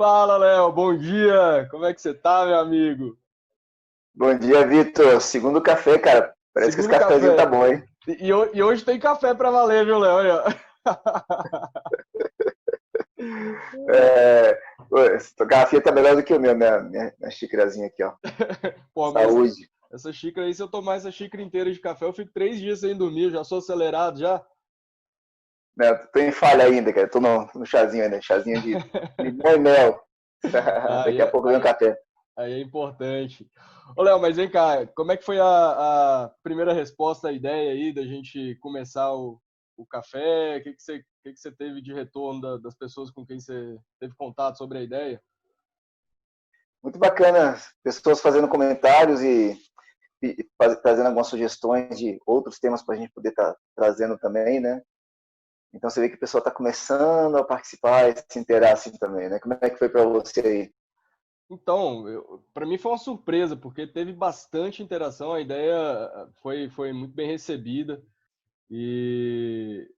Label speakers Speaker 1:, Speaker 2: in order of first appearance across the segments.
Speaker 1: Fala, Léo, bom dia! Como é que você tá, meu amigo?
Speaker 2: Bom dia, Vitor. Segundo café, cara. Parece que esse
Speaker 1: Segundo
Speaker 2: cafezinho tá
Speaker 1: café.
Speaker 2: bom, hein?
Speaker 1: E hoje tem café pra valer, viu, Léo? Olha.
Speaker 2: Essa garrafinha tá melhor do que o meu, minha xícarazinha aqui, ó.
Speaker 1: Pô, mas
Speaker 2: Saúde.
Speaker 1: essa xícara aí, se eu tomar essa xícara inteira de café, eu fico 3 dias sem dormir, eu já sou acelerado já.
Speaker 2: Né? Tô em falha ainda, cara. Tô no chazinho ainda. Chazinho de limão e mel.
Speaker 1: Aí,
Speaker 2: Daqui a pouco vem um
Speaker 1: aí,
Speaker 2: café.
Speaker 1: aí é importante. Ô, Léo, mas vem cá, como é que foi a primeira resposta à ideia aí da gente começar o café? O que que você teve de retorno das pessoas com quem você teve contato sobre a ideia?
Speaker 2: Muito bacana. Pessoas fazendo comentários e trazendo algumas sugestões de outros temas para a gente poder estar trazendo também, né? Então você vê que o pessoal está começando a participar e se interar assim também, né? Como é que foi para você aí?
Speaker 1: Então, para mim foi uma surpresa, porque teve bastante interação, a ideia foi muito bem recebida e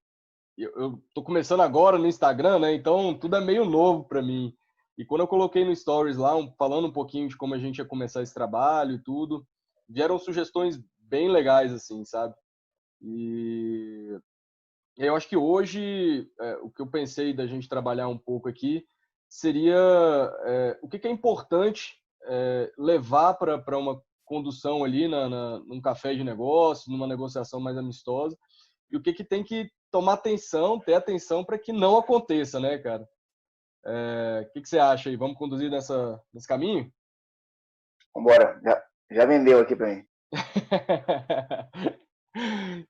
Speaker 1: eu tô começando agora no Instagram, né? Então tudo é meio novo para mim. E quando eu coloquei no Stories lá, falando um pouquinho de como a gente ia começar esse trabalho e tudo, vieram sugestões bem legais, assim, sabe? E eu acho que hoje o que eu pensei da gente trabalhar um pouco aqui seria o que é importante levar para uma condução ali num café de negócio, numa negociação mais amistosa, e o que tem que tomar atenção, ter atenção para que não aconteça, né, cara? O que você acha aí? Vamos conduzir nesse caminho?
Speaker 2: Vambora. Já vendeu aqui para mim.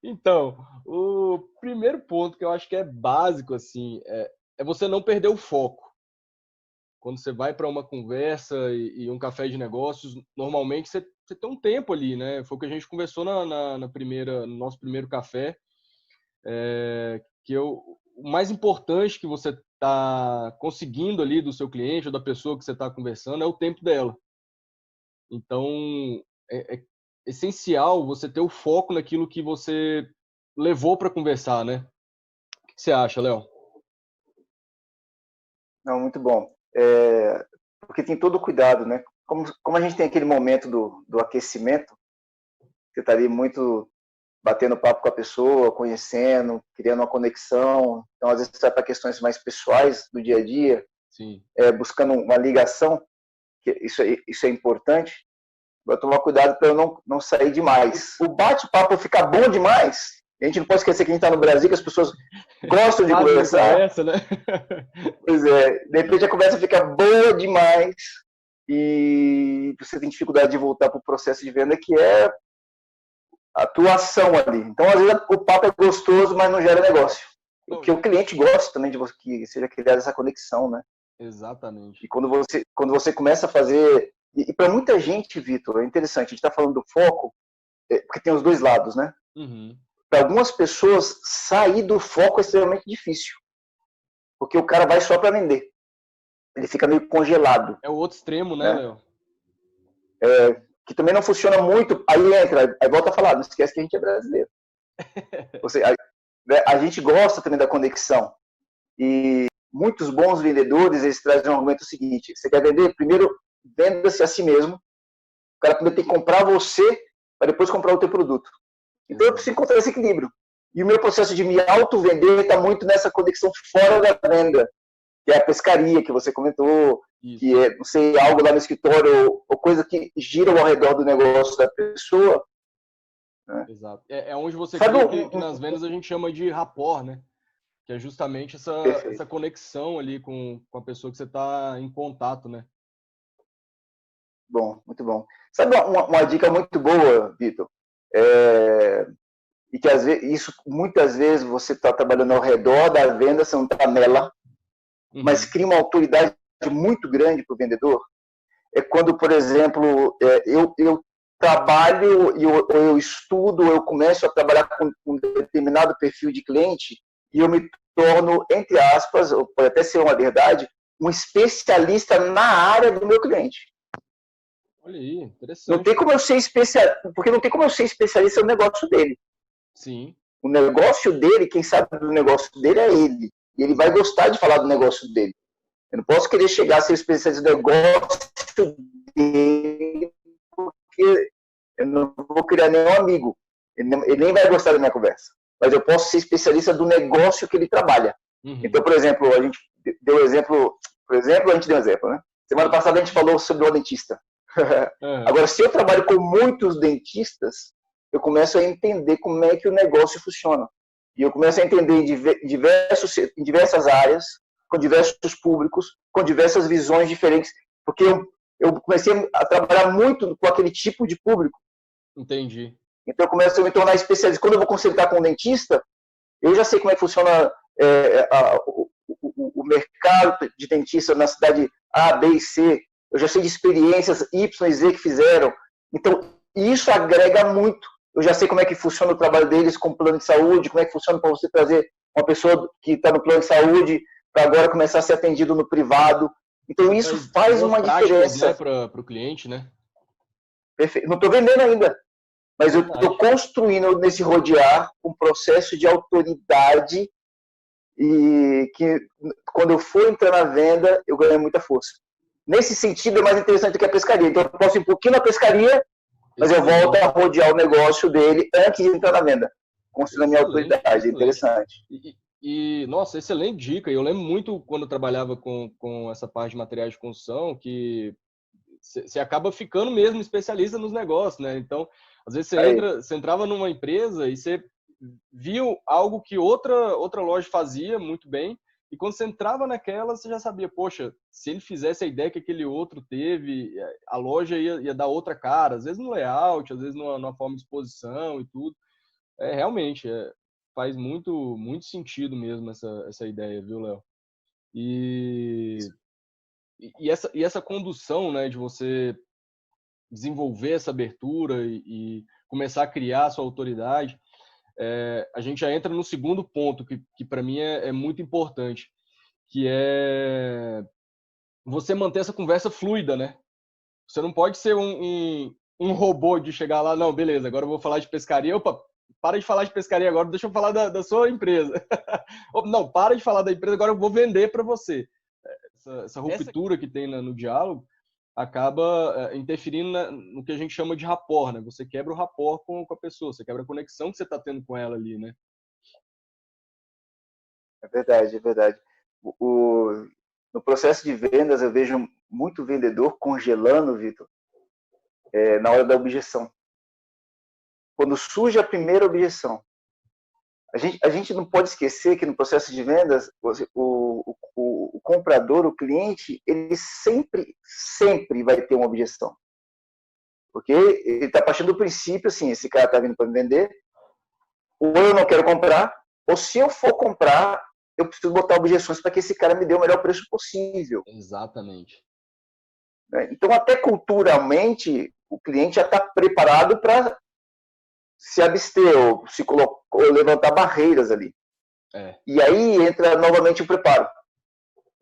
Speaker 1: Então, o primeiro ponto que eu acho que é básico, assim, é você não perder o foco. Quando você vai para uma conversa e um café de negócios, normalmente você tem um tempo ali, né? Foi o que a gente conversou no nosso primeiro café, o mais importante que você está conseguindo ali do seu cliente ou da pessoa que você está conversando é o tempo dela. Então, é essencial você ter o foco naquilo que você levou para conversar, né? O que você acha, Léo?
Speaker 2: Não, muito bom. Porque tem todo o cuidado, né? Como a gente tem aquele momento do aquecimento, você está ali muito batendo papo com a pessoa, conhecendo, criando uma conexão. Então, às vezes, você vai para questões mais pessoais do dia a dia,
Speaker 1: Sim.
Speaker 2: buscando uma ligação, que isso é importante. Vou tomar cuidado para eu não sair demais. O bate-papo ficar bom demais. A gente não pode esquecer que a gente está no Brasil, que as pessoas gostam de
Speaker 1: Quase não
Speaker 2: conversar.
Speaker 1: conversa, né?
Speaker 2: Pois é, de repente a conversa fica boa demais e você tem dificuldade de voltar para o processo de venda, que é a atuação ali. Então, às vezes, o papo é gostoso, mas não gera negócio.
Speaker 1: Não,
Speaker 2: Porque o cliente gosta também de que seja criada essa conexão, né?
Speaker 1: exatamente.
Speaker 2: E quando você começa a fazer. E para muita gente, Vitor, é interessante, a gente está falando do foco, porque tem os dois lados, né?
Speaker 1: Uhum.
Speaker 2: Para algumas pessoas, sair do foco é extremamente difícil, porque o cara vai só para vender. Ele fica meio congelado,
Speaker 1: É o outro extremo, né,
Speaker 2: né?
Speaker 1: Léo?
Speaker 2: Que também não funciona muito. Aí entra, aí volta a falar, não esquece que a gente é brasileiro. A gente gosta também da conexão. E muitos bons vendedores, eles trazem um argumento seguinte: você quer vender? Primeiro, venda-se a si mesmo. O cara primeiro tem que comprar você, para depois comprar o teu produto. Então eu
Speaker 1: Exato.
Speaker 2: preciso encontrar esse equilíbrio. E o meu processo de me auto-vender está muito nessa conexão fora da venda, que é a pescaria que você comentou, que
Speaker 1: Isso.
Speaker 2: é, não sei, algo lá no escritório, ou coisa que gira ao redor do negócio da pessoa. Né?
Speaker 1: Exato. É onde você
Speaker 2: Sabe
Speaker 1: cria que nas vendas a gente chama de rapport, né? Que é justamente essa
Speaker 2: Perfeito.
Speaker 1: conexão ali com a pessoa que você está em contato, né?
Speaker 2: Bom, muito bom. Sabe uma dica muito boa, Vitor? É, e que às vezes, isso muitas vezes você está trabalhando ao redor da venda, você não está nela, mas
Speaker 1: Uhum.
Speaker 2: cria uma autoridade muito grande para o vendedor. É quando, por exemplo, eu trabalho, eu estudo, eu começo a trabalhar com um determinado perfil de cliente e eu me torno, entre aspas, ou pode até ser uma verdade, um especialista na área do meu cliente.
Speaker 1: Olha aí,
Speaker 2: Não
Speaker 1: interessante,
Speaker 2: tem
Speaker 1: cara.
Speaker 2: como eu ser especialista, porque não tem como eu ser especialista no negócio dele.
Speaker 1: Sim,
Speaker 2: O negócio dele, quem sabe do negócio dele é ele. E ele vai
Speaker 1: exato.
Speaker 2: gostar de falar do negócio dele. Eu não posso querer chegar a ser especialista do negócio dele, porque eu não vou criar nenhum amigo. Ele nem vai gostar da minha conversa. Mas eu posso ser especialista do negócio que ele trabalha. Então, por exemplo, a gente deu um exemplo, né? Semana passada a gente falou sobre o dentista. Agora, se eu trabalho com muitos dentistas, eu começo a entender como é que o negócio funciona. E eu começo a entender em diversas áreas, com diversos públicos, com diversas visões diferentes, porque eu comecei a trabalhar muito com aquele tipo de público.
Speaker 1: Entendi.
Speaker 2: Então eu começo a me tornar especialista. Quando eu vou consultar com um dentista, eu já sei como é que funciona o mercado de dentista na cidade A, B e C. Eu já sei de experiências Y e Z que fizeram. Então, isso agrega muito. Eu já sei como é que funciona o trabalho deles com o plano de saúde, como é que funciona para você trazer uma pessoa que está no plano de saúde para agora começar a ser atendido no privado. Então, isso faz uma diferença.
Speaker 1: Né, para o cliente, né?
Speaker 2: Perfeito. Não estou vendendo ainda, mas eu estou construindo nesse rodear um processo de autoridade e que, quando eu for entrar na venda, eu ganho muita força. Nesse sentido, é mais interessante do que a pescaria. Então, eu posso ir um pouquinho na pescaria, mas eu volto a rodear o negócio dele antes de entrar na venda, construindo a minha autoridade. É interessante.
Speaker 1: Nossa, excelente dica. Eu lembro muito quando eu trabalhava com essa parte de materiais de construção, que você acaba ficando mesmo especialista nos negócios, né? Então, às vezes você entrava numa empresa e você viu algo que outra loja fazia muito bem, e quando você entrava naquela, você já sabia, poxa, se ele fizesse a ideia que aquele outro teve, a loja ia dar outra cara, às vezes no layout, às vezes numa forma de exposição e tudo. Realmente, faz muito, muito sentido mesmo essa ideia, viu, Léo? E essa condução, né, de você desenvolver essa abertura e começar a criar a sua autoridade, a gente já entra no segundo ponto, que para mim é muito importante, que é você manter essa conversa fluida, né? Você não pode ser um robô de chegar lá, não, beleza, agora eu vou falar de pescaria, opa, para de falar de pescaria agora, deixa eu falar da sua empresa. Não, para de falar da empresa, agora eu vou vender para você. Essa ruptura que tem no diálogo acaba interferindo no que a gente chama de rapport, né? Você quebra o rapport com a pessoa, você quebra a conexão que você está tendo com ela ali, né?
Speaker 2: É verdade, é verdade. No processo de vendas, eu vejo muito vendedor congelando, Vitor, na hora da objeção. Quando surge a primeira objeção, a gente não pode esquecer que no processo de vendas, o comprador, o cliente, ele sempre vai ter uma objeção. Porque ele está partindo do princípio, assim, esse cara está vindo para me vender, ou eu não quero comprar, ou se eu for comprar, eu preciso botar objeções para que esse cara me dê o melhor preço possível.
Speaker 1: Exatamente.
Speaker 2: Então, até culturalmente, o cliente já está preparado para se abster ou levantar barreiras ali. E aí entra novamente o preparo.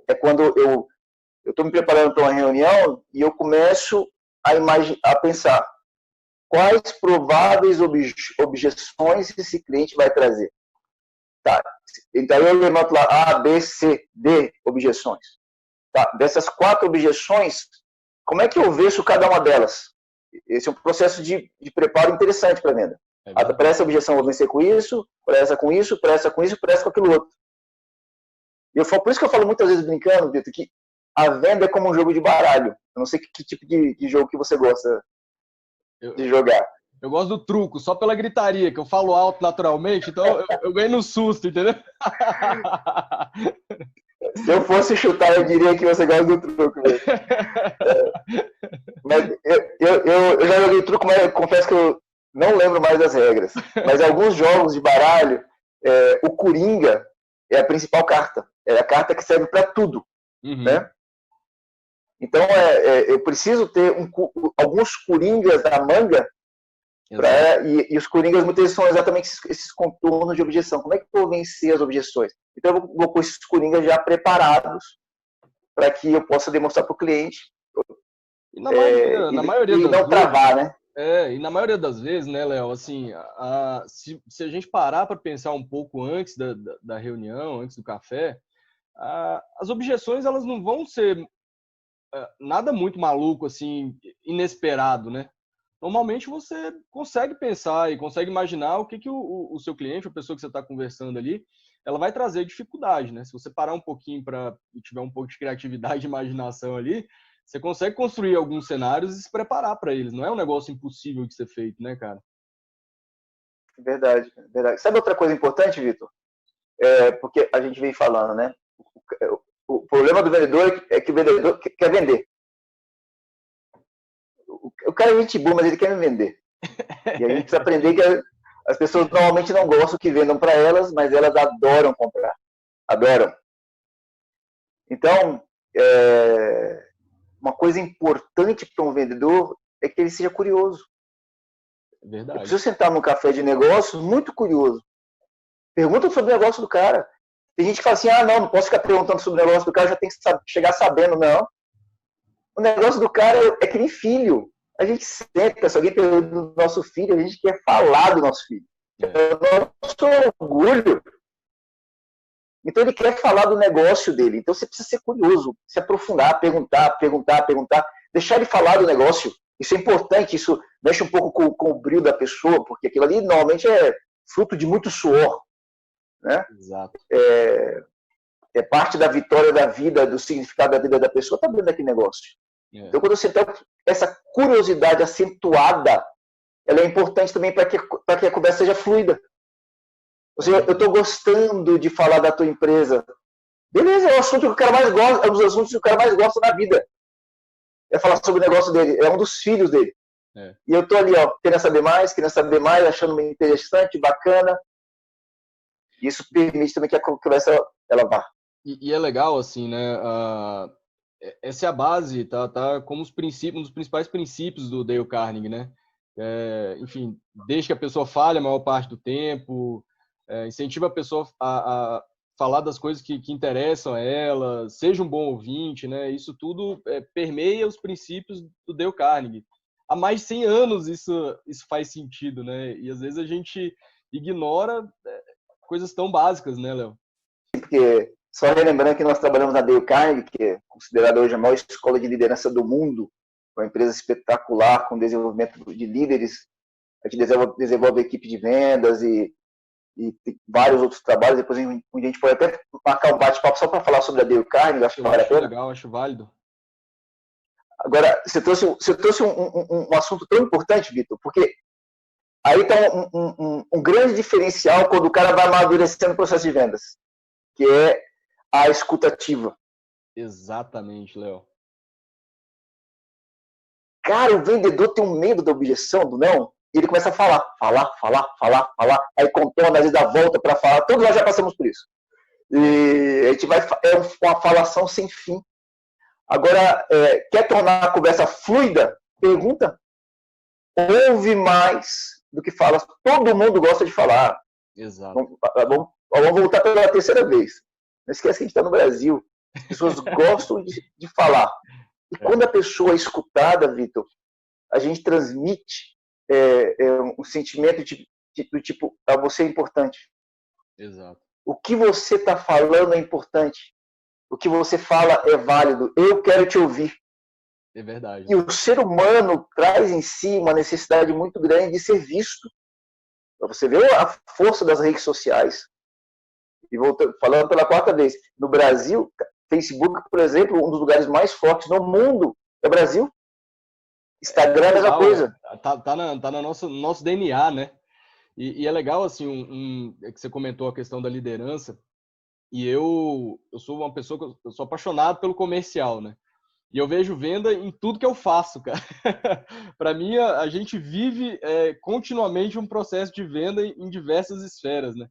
Speaker 2: É quando eu estou me preparando para uma reunião e eu começo a pensar quais prováveis objeções esse cliente vai trazer. Tá. Então eu levanto lá A, B, C, D objeções. Tá. Dessas 4 objeções, como é que eu vejo cada uma delas? Esse é um processo de preparo interessante para a venda. Para essa objeção eu vou vencer com isso, para essa com isso, para essa com isso, para essa com aquilo outro. Por isso que eu falo muitas vezes brincando, Vitor, que a venda é como um jogo de baralho. Eu não sei que tipo de jogo que você gosta de jogar.
Speaker 1: Eu gosto do truco, só pela gritaria, que eu falo alto naturalmente, então eu ganho no susto, entendeu?
Speaker 2: Se eu fosse chutar, eu diria que você gosta do truco mesmo. Mas eu já joguei truco, mas eu confesso que eu não lembro mais das regras. Mas alguns jogos de baralho, o Coringa é a principal carta. É a carta que serve para tudo. Né? Então, eu preciso ter alguns Coringas na manga, e os Coringas muitas vezes são exatamente esses contornos de objeção. Como é que eu vou vencer as objeções? Então, eu vou com esses Coringas já preparados para que eu possa demonstrar para o cliente.
Speaker 1: E na maioria das
Speaker 2: não travar, né?
Speaker 1: E na maioria das vezes, né, Léo, assim, se a gente parar para pensar um pouco antes da reunião, antes do café, as objeções elas não vão ser nada muito maluco, assim, inesperado, né? Normalmente você consegue pensar e consegue imaginar o que o seu cliente, a pessoa que você está conversando ali, ela vai trazer dificuldade, né? Se você parar um pouquinho e tiver um pouco de criatividade e imaginação ali, você consegue construir alguns cenários e se preparar para eles. Não é um negócio impossível de ser feito, né, cara?
Speaker 2: Verdade, verdade. Sabe outra coisa importante, Vitor? Porque a gente vem falando, né? O problema do vendedor é que o vendedor quer vender. O cara é gente boa, mas ele quer me vender. E a gente precisa aprender que as pessoas normalmente não gostam que vendam para elas, mas elas adoram comprar. Adoram. Então, uma coisa importante para um vendedor é que ele seja curioso.
Speaker 1: Verdade.
Speaker 2: Eu preciso sentar num café de negócios muito curioso. Pergunta sobre o negócio do cara. Tem gente que fala assim, não posso ficar perguntando sobre o negócio do cara, já tem que chegar sabendo. Não. O negócio do cara é que nem filho. A gente senta, se alguém pergunta do nosso filho, a gente quer falar do nosso filho. É o nosso orgulho. Então ele quer falar do negócio dele. Então você precisa ser curioso, se aprofundar, perguntar, deixar ele falar do negócio. Isso é importante, isso mexe um pouco com o brilho da pessoa, porque aquilo ali normalmente é fruto de muito suor. Né?
Speaker 1: Exato.
Speaker 2: É parte da vitória da vida, do significado da vida da pessoa, está dentro daquele negócio. Então quando você tem essa curiosidade acentuada, ela é importante também para que a conversa seja fluida. Ou seja, eu estou gostando de falar da tua empresa. Beleza, é o assunto que o cara mais gosta, é um dos assuntos que o cara mais gosta na vida. É falar sobre o negócio dele, é um dos filhos dele. E eu estou ali, querendo saber mais, achando interessante, bacana. Isso permite também que a conversa ela vá.
Speaker 1: E é legal, assim, né? Essa é a base, tá como um dos principais princípios do Dale Carnegie, né? Enfim, desde que a pessoa fale a maior parte do tempo, incentiva a pessoa a falar das coisas que interessam a ela, seja um bom ouvinte, né? Isso tudo permeia os princípios do Dale Carnegie. Há mais de 100 anos isso faz sentido, né? E às vezes a gente ignora coisas tão básicas, né, Léo?
Speaker 2: Porque, só relembrando que nós trabalhamos na Dale Carnegie, que é considerada hoje a maior escola de liderança do mundo, uma empresa espetacular com desenvolvimento de líderes. A gente desenvolve equipe de vendas e vários outros trabalhos. Depois a gente pode até marcar um bate-papo só para falar sobre a Dale Carnegie. Acho que vale a pena.
Speaker 1: Legal, acho válido.
Speaker 2: Agora, você trouxe um assunto tão importante, Vitor, porque aí está um grande diferencial quando o cara vai amadurecendo o processo de vendas, que é a escutativa.
Speaker 1: Exatamente, Léo.
Speaker 2: Cara, o vendedor tem um medo da objeção, do não, e ele começa a falar, aí contorna, às vezes dá volta para falar, todos nós já passamos por isso. E a gente uma falação sem fim. Agora, quer tornar a conversa fluida? Pergunta. Ouve mais do que fala. Todo mundo gosta de falar.
Speaker 1: Exato.
Speaker 2: Vamos voltar pela terceira vez. Não esquece que a gente está no Brasil. As pessoas gostam de falar. E quando a pessoa é escutada, Vitor, a gente transmite um sentimento do tipo, você é importante.
Speaker 1: Exato.
Speaker 2: O que você está falando é importante. O que você fala é válido. Eu quero te ouvir.
Speaker 1: É verdade.
Speaker 2: E o ser humano traz em si uma necessidade muito grande de ser visto. Você vê a força das redes sociais. E falando pela quarta vez, no Brasil, Facebook, por exemplo, um dos lugares mais fortes no mundo é o Brasil. Instagram é a mesma coisa.
Speaker 1: Tá no nosso DNA, né? E é legal, assim, que você comentou a questão da liderança. E eu sou uma pessoa que eu sou apaixonado pelo comercial, né? E eu vejo venda em tudo que eu faço, cara. Para mim, a gente vive continuamente um processo de venda em diversas esferas, né?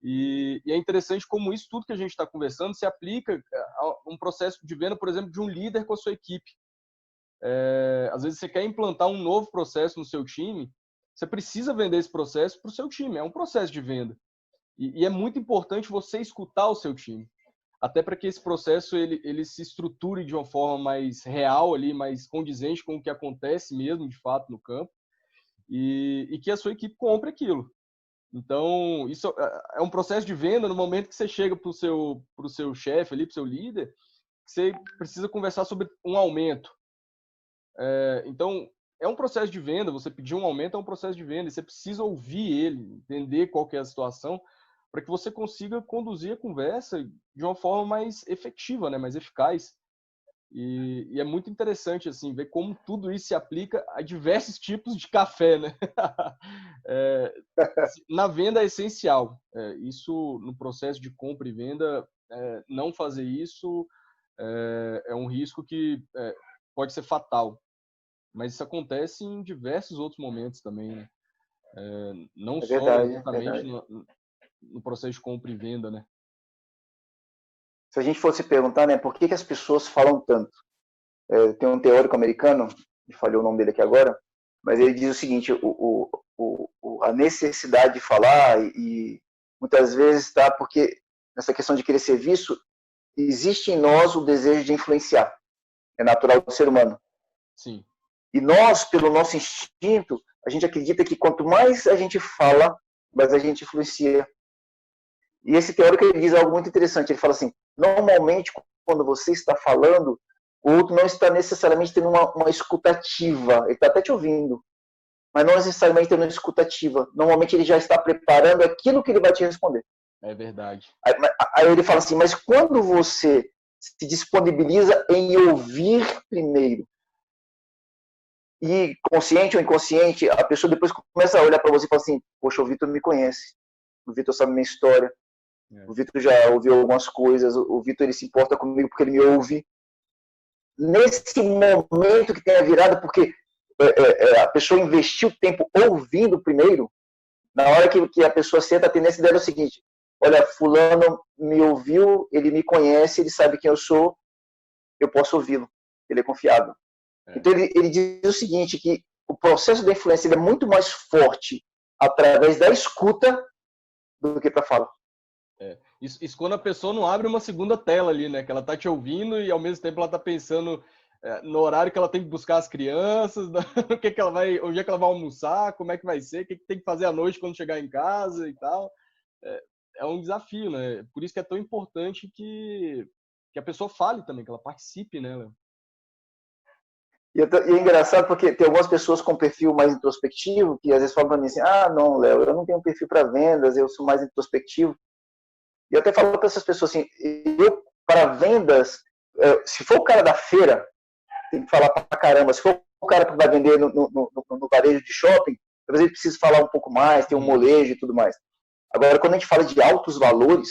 Speaker 1: E é interessante como isso tudo que a gente está conversando se aplica a um processo de venda, por exemplo, de um líder com a sua equipe. Às vezes você quer implantar um novo processo no seu time, você precisa vender esse processo para o seu time. É um processo de venda. E é muito importante você escutar o seu time. Até para que esse processo ele se estruture de uma forma mais real, ali, mais condizente com o que acontece mesmo, de fato, no campo. E que a sua equipe compre aquilo. Então, isso é um processo de venda no momento que você chega para o seu chefe ali, para o seu líder, que você precisa conversar sobre um aumento. Então, é um processo de venda, você pedir um aumento é um processo de venda, e você precisa ouvir ele, entender qual que é a situação, para que você consiga conduzir a conversa de uma forma mais efetiva, né, mais eficaz. E é muito interessante assim ver como tudo isso se aplica a diversos tipos de café, né? Na venda é essencial. Isso no processo de compra e venda, não fazer isso é um risco que pode ser fatal. Mas isso acontece em diversos outros momentos também, né? Não
Speaker 2: É
Speaker 1: só
Speaker 2: verdade, é
Speaker 1: exatamente
Speaker 2: verdade.
Speaker 1: no processo de compra e venda, né?
Speaker 2: Se a gente fosse perguntar, né, por que as pessoas falam tanto? Tem um teórico americano, me falhou o nome dele aqui agora, mas ele diz o seguinte: a necessidade de falar e muitas vezes está porque nessa questão de querer ser visto, existe em nós o desejo de influenciar, é natural do ser humano.
Speaker 1: Sim.
Speaker 2: E nós, pelo nosso instinto, a gente acredita que quanto mais a gente fala, mais a gente influencia. E esse teórico ele diz algo muito interessante. Ele fala assim: normalmente, quando você está falando, o outro não está necessariamente tendo uma escutativa. Ele está até te ouvindo, mas não necessariamente tendo uma escutativa. Normalmente, ele já está preparando aquilo que ele vai te responder.
Speaker 1: É verdade.
Speaker 2: Aí ele fala assim: mas quando você se disponibiliza em ouvir primeiro, e consciente ou inconsciente, a pessoa depois começa a olhar para você e fala assim: poxa, o Vitor me conhece, o Vitor sabe minha história, o Vitor já ouviu algumas coisas, o Vitor ele se importa comigo porque ele me ouve. Nesse momento que tem a virada, porque a pessoa investiu tempo ouvindo primeiro, na hora que a pessoa senta, a tendência dela é o seguinte: olha, fulano me ouviu, ele me conhece, ele sabe quem eu sou, eu posso ouvi-lo, ele é confiável. Então ele diz o seguinte, que o processo da influência é muito mais forte através da escuta do que para falar.
Speaker 1: Isso quando a pessoa não abre uma segunda tela ali, né? Que ela tá te ouvindo e ao mesmo tempo ela tá pensando no horário que ela tem que buscar as crianças, no que ela vai, onde é que ela vai almoçar, como é que vai ser, o que tem que fazer à noite quando chegar em casa e tal. É um desafio, né? Por isso que é tão importante que a pessoa fale também, que ela participe, né, Léo?
Speaker 2: E é engraçado porque tem algumas pessoas com perfil mais introspectivo que às vezes falam para mim assim: ah, não, Léo, eu não tenho perfil para vendas, eu sou mais introspectivo. E eu até falo para essas pessoas assim: eu, para vendas, se for o cara da feira, tem que falar para caramba. Se for o cara que vai vender no varejo de shopping, talvez ele precise falar um pouco mais, ter um molejo e tudo mais. Agora, quando a gente fala de altos valores,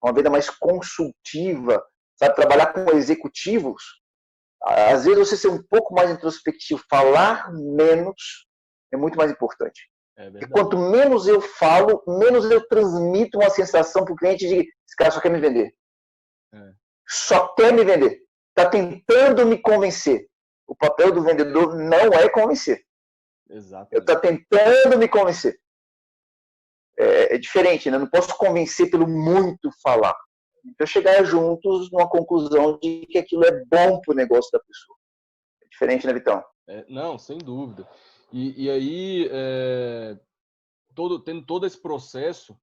Speaker 2: uma venda mais consultiva, sabe, trabalhar com executivos, às vezes você ser um pouco mais introspectivo, falar menos, é muito mais importante. E quanto menos eu falo, menos eu transmito uma sensação para o cliente de esse cara só quer me vender. Só quer me vender. Está tentando me convencer. O papel do vendedor não é convencer.
Speaker 1: Exato.
Speaker 2: Eu estou tentando me convencer. É diferente, né? Eu não posso convencer pelo muito falar. Então, chegar juntos numa conclusão de que aquilo é bom para o negócio da pessoa. É diferente, né, Vitão?
Speaker 1: Não, sem dúvida. E aí, tendo todo esse processo,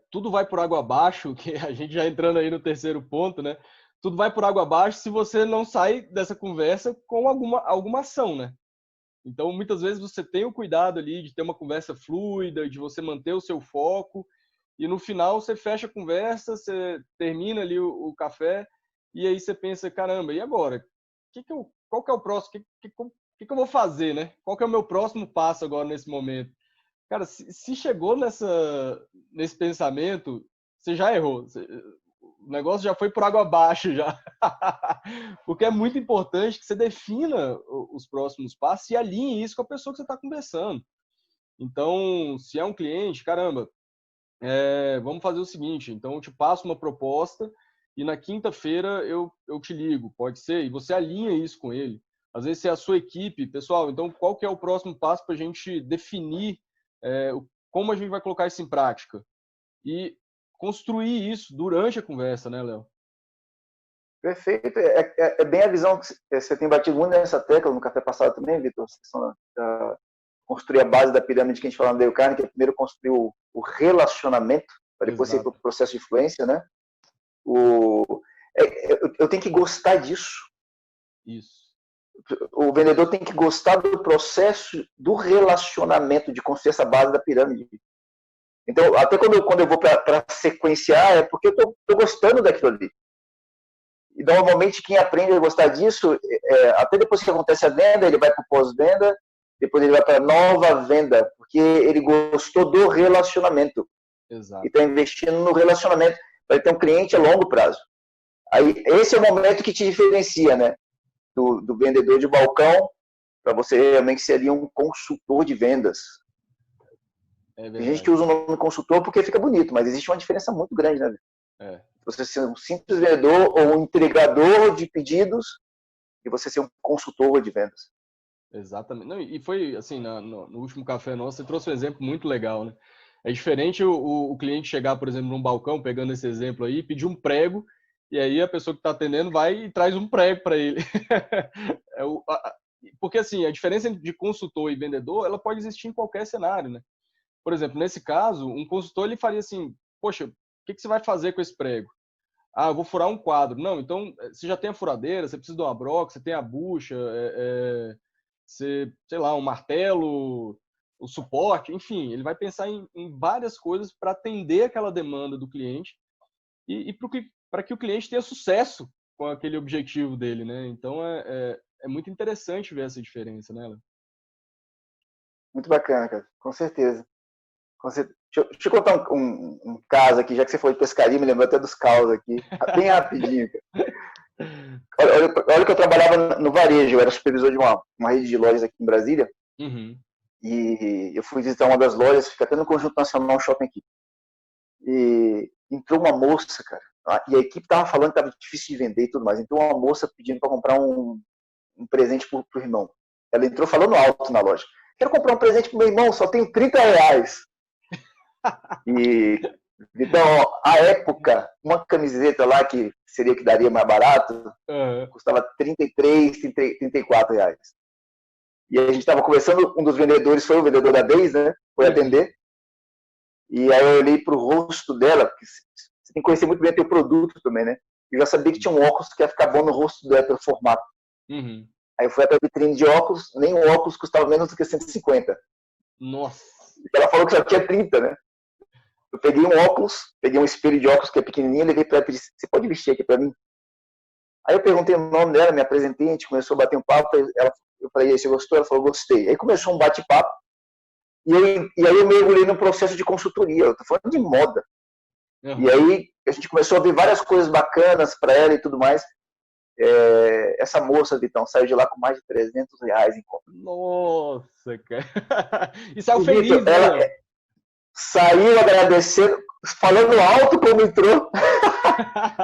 Speaker 1: tudo vai por água abaixo, que a gente já entrando aí no terceiro ponto, né? Tudo vai por água abaixo se você não sai dessa conversa com alguma ação, né? Então, muitas vezes você tem o cuidado ali de ter uma conversa fluida, de você manter o seu foco, e no final você fecha a conversa, você termina ali o café, e aí você pensa, caramba, e agora? Qual que é o próximo? O que eu vou fazer, né? Qual que é o meu próximo passo agora nesse momento? Cara, se chegou nesse pensamento, você já errou. O negócio já foi por água abaixo já. Porque é muito importante que você defina os próximos passos e alinhe isso com a pessoa que você está conversando. Então, se é um cliente, caramba, vamos fazer o seguinte, então eu te passo uma proposta e na quinta-feira eu te ligo, pode ser? E você alinha isso com ele. Às vezes é a sua equipe, pessoal, então qual que é o próximo passo para a gente definir como a gente vai colocar isso em prática? E construir isso durante a conversa, né, Léo?
Speaker 2: Perfeito. É bem a visão que você tem batido muito nessa tecla no café passado também, Vitor, da construir a base da pirâmide que a gente fala no Dale Carnegie, que é primeiro construir o relacionamento, para depois ir para o processo de influência, né? Eu tenho que gostar disso.
Speaker 1: Isso.
Speaker 2: O vendedor tem que gostar do processo do relacionamento, de construir essa base da pirâmide. Então, até quando eu vou para sequenciar, é porque eu estou gostando daquilo ali. E, normalmente, quem aprende a gostar disso, até depois que acontece a venda, ele vai para o pós-venda, depois ele vai para a nova venda, porque ele gostou do relacionamento.
Speaker 1: Exato.
Speaker 2: E está investindo no relacionamento para ter um cliente a longo prazo. Aí, esse é o momento que te diferencia, né? Do vendedor de balcão para você realmente ser um consultor de vendas. Tem gente que usa o nome consultor porque fica bonito, mas existe uma diferença muito grande, né? Você ser um simples vendedor ou um entregador de pedidos e você ser um consultor de vendas.
Speaker 1: Exatamente. Não, e foi assim, no último café nosso, você trouxe um exemplo muito legal, né? É diferente o cliente chegar, por exemplo, num balcão, pegando esse exemplo aí, pedir um prego, e aí a pessoa que está atendendo vai e traz um prego para ele. Porque assim, a diferença de consultor e vendedor, ela pode existir em qualquer cenário, né? Por exemplo, nesse caso, um consultor ele faria assim, poxa, o que você vai fazer com esse prego? Ah, eu vou furar um quadro. Não, então você já tem a furadeira, você precisa de uma broca, você tem a bucha, você, sei lá, um martelo, o suporte, enfim, ele vai pensar em várias coisas para atender aquela demanda do cliente e para que o cliente tenha sucesso com aquele objetivo dele, né? Então é muito interessante ver essa diferença, né, Léo?
Speaker 2: Muito bacana, cara, com certeza. Deixa eu contar um caso aqui, já que você falou de pescaria, me lembrou até dos caos aqui, bem rapidinho. Olha que eu trabalhava no varejo, eu era supervisor de uma rede de lojas aqui em Brasília, e eu fui visitar uma das lojas, fica até no Conjunto Nacional Shopping aqui. E entrou uma moça, cara, e a equipe tava falando que tava difícil de vender e tudo mais, entrou uma moça pedindo para comprar um presente pro irmão. Ela entrou falando alto na loja. Quero comprar um presente pro meu irmão, só tenho R$30. E então, à época, uma camiseta lá que seria o que daria mais barato, custava R$33, R$34. E a gente estava conversando, um dos vendedores foi o vendedor da Deis, né? Foi atender. E aí eu olhei para o rosto dela, porque você tem que conhecer muito bem o teu produto também, né? Eu já sabia que tinha um óculos que ia ficar bom no rosto dela pelo formato. Aí eu fui até a vitrine de óculos, nem um óculos custava menos do que 150.
Speaker 1: Nossa!
Speaker 2: Ela falou que só tinha 30, né? Eu peguei um óculos, peguei um espelho de óculos que é pequenininho, levei para ela e disse, você pode vestir aqui para mim? Aí eu perguntei o nome dela, me apresentei, a gente começou a bater um papo, eu falei, você gostou? Ela falou, gostei. Aí começou um bate-papo, e aí eu mergulhei num processo de consultoria, eu tô falando de moda. E aí a gente começou a ver várias coisas bacanas para ela e tudo mais. Essa moça, Vitão, saiu de lá com mais de R$300 em compra.
Speaker 1: Nossa, cara. E saiu feliz, né?
Speaker 2: Ela saiu agradecendo, falando alto como entrou,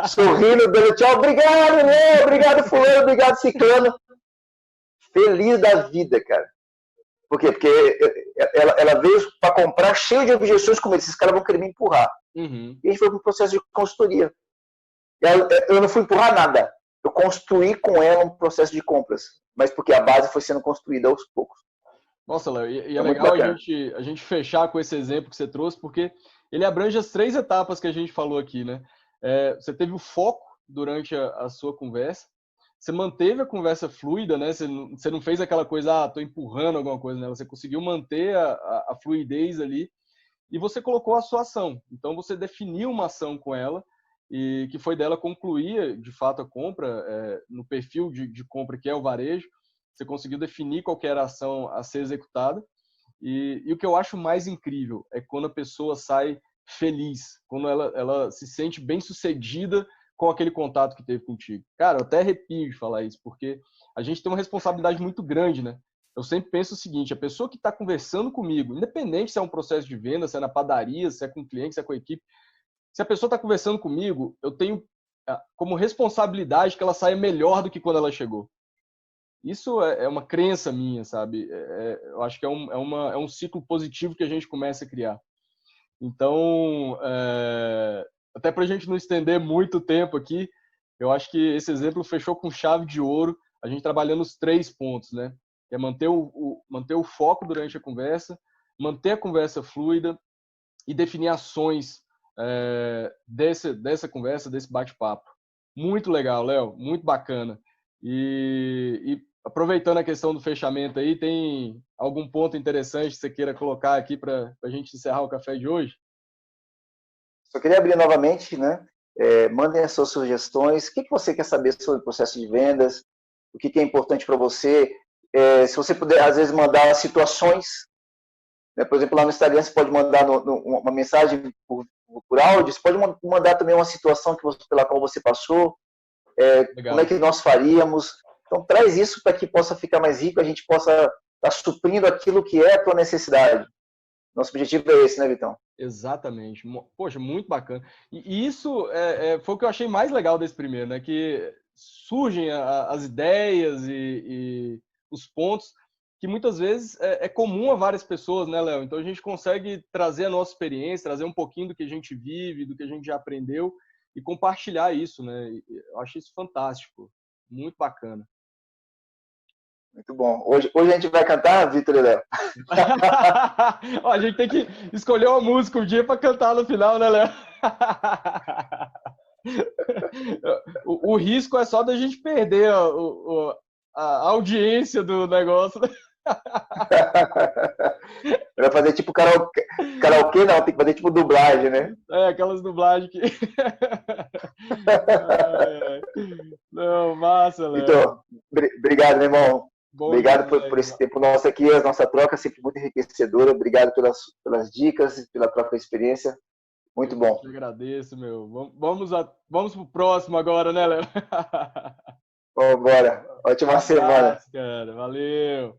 Speaker 2: sorrindo, dando tchau, obrigado, meu, obrigado fulano, obrigado ciclano. Feliz da vida, cara. Por quê? Porque ela veio para comprar cheio de objeções, como esses caras vão querer me empurrar. E a gente foi para um processo de consultoria. Eu não fui empurrar nada. Eu construí com ela um processo de compras, mas porque a base foi sendo construída aos poucos.
Speaker 1: Nossa, Léo, e é legal a gente fechar com esse exemplo que você trouxe, porque ele abrange as 3 etapas que a gente falou aqui, né? Você teve o foco durante a sua conversa, você manteve a conversa fluida, né? Você não fez aquela coisa, tô empurrando alguma coisa, né? Você conseguiu manter a fluidez ali e você colocou a sua ação. Então, você definiu uma ação com ela e que foi dela concluir, de fato, a compra no perfil de compra que é o varejo. Você conseguiu definir qual era a ação a ser executada. E o que eu acho mais incrível é quando a pessoa sai feliz, quando ela se sente bem-sucedida com aquele contato que teve contigo. Cara, eu até arrepio de falar isso, porque a gente tem uma responsabilidade muito grande, né? Eu sempre penso o seguinte, a pessoa que está conversando comigo, independente se é um processo de venda, se é na padaria, se é com o cliente, se é com a equipe, se a pessoa está conversando comigo, eu tenho como responsabilidade que ela saia melhor do que quando ela chegou. Isso é uma crença minha, sabe? Eu acho que é um ciclo positivo que a gente começa a criar. Então, até para a gente não estender muito tempo aqui, eu acho que esse exemplo fechou com chave de ouro, a gente trabalhando os 3 pontos, né? que é manter o foco durante a conversa, manter a conversa fluida e definir ações dessa conversa, desse bate-papo. Muito legal, Léo, muito bacana. E aproveitando a questão do fechamento aí, tem algum ponto interessante que você queira colocar aqui para a gente encerrar o café de hoje?
Speaker 2: Só queria abrir novamente, né? Mandem as suas sugestões. O que você quer saber sobre o processo de vendas? O que é importante para você? Se você puder, às vezes, mandar situações, né? Por exemplo, lá no Instagram, você pode mandar uma mensagem por áudio, você pode mandar também uma situação pela qual você passou, como é que nós faríamos. Então, traz isso para que possa ficar mais rico, a gente possa estar suprindo aquilo que é a tua necessidade. Nosso objetivo é esse, né, Vitão?
Speaker 1: Exatamente. Poxa, muito bacana. E isso foi o que eu achei mais legal desse primeiro, né? Que surgem as ideias e os pontos que muitas vezes é comum a várias pessoas, né, Léo? Então a gente consegue trazer a nossa experiência, trazer um pouquinho do que a gente vive, do que a gente já aprendeu e compartilhar isso, né? Eu acho isso fantástico. Muito bacana.
Speaker 2: Muito bom. Hoje a gente vai cantar, Vitor e Léo?
Speaker 1: Ó, a gente tem que escolher uma música um dia para cantar no final, né, Léo? O risco é só da gente perder a audiência do negócio.
Speaker 2: Vai fazer tipo karaokê, não, tem que fazer tipo dublagem, né?
Speaker 1: Aquelas dublagens que. Não, massa, Léo.
Speaker 2: Então, obrigado, meu irmão.
Speaker 1: Bom,
Speaker 2: obrigado por esse tempo nosso aqui, a nossa troca sempre muito enriquecedora. Obrigado pelas dicas, pela troca de experiência. Muito bom.
Speaker 1: Eu agradeço, meu. Vamos pro próximo agora, né, Léo?
Speaker 2: Vamos embora. Ótima semana.
Speaker 1: Cara, valeu.